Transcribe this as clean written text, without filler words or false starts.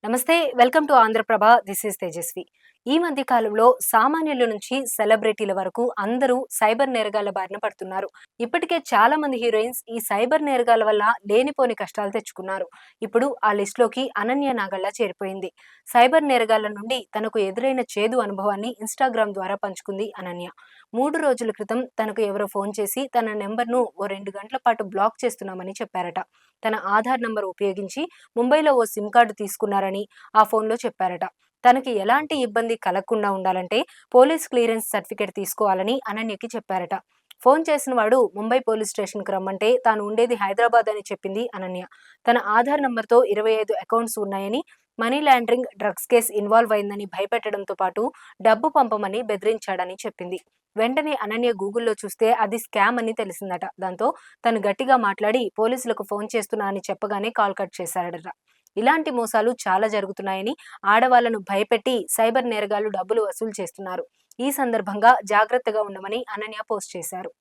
నమస్తే, welcome to Andhra Prabha. This is Tejaswi. ఈ మధ్య కాలంలో సామాన్యుల నుంచి సెలబ్రిటీల వరకు అందరూ సైబర్ నేరగాళ్ల బారిన పడుతున్నారు. ఇప్పటికే చాలా మంది హీరోయిన్స్ ఈ సైబర్ నేరగాళ్ల వల్ల లేనిపోని కష్టాలు తెచ్చుకున్నారు. ఇప్పుడు ఆ లిస్టులోకి అనన్య నాగళ్ళ చేరిపోయింది. సైబర్ నేరగాళ్ల నుండి తనకు ఎదురైన చేదు అనుభవాన్ని ఇన్స్టాగ్రామ్ ద్వారా పంచుకుంది అనన్య. 3 రోజుల క్రితం తనకు ఎవరో ఫోన్ చేసి తన నెంబర్ను ఓ 2 గంటల పాటు బ్లాక్ చేస్తున్నామని చెప్పారట. తన ఆధార్ నంబర్ ఉపయోగించి ముంబైలో ఓ సిమ్ కార్డు తీసుకున్నారని ఆ ఫోన్లో చెప్పారట. తనకి ఎలాంటి ఇబ్బంది కలగకుండా ఉండాలంటే పోలీస్ క్లియరెన్స్ సర్టిఫికేట్ తీసుకోవాలని అనన్యకి చెప్పారట. ఫోన్ చేసిన వాడు ముంబై పోలీస్ స్టేషన్కి రమ్మంటే తాను ఉండేది హైదరాబాద్ అని చెప్పింది అనన్య. తన ఆధార్ నంబర్తో 25 అకౌంట్స్ ఉన్నాయని, money laundering, drugs case involve అయిందని భయపెట్టడంతో పాటు డబ్బు పంపమని బెదిరించాడని చెప్పింది. వెంటనే అనన్య గూగుల్లో చూస్తే అది స్కామ్ అని తెలిసిందట. దాంతో తను గట్టిగా మాట్లాడి పోలీసులకు ఫోన్ చేస్తున్నా అని చెప్పగానే కాల్ కట్ చేశాడట. ఇలాంటి మోసాలు చాలా జరుగుతున్నాయని, ఆడవాళ్లను భయపెట్టి సైబర్ నేరగాళ్లు డబ్బులు వసూలు చేస్తున్నారు. ఈ సందర్భంగా జాగ్రత్తగా ఉండమని అనన్య పోస్ట్ చేశారు.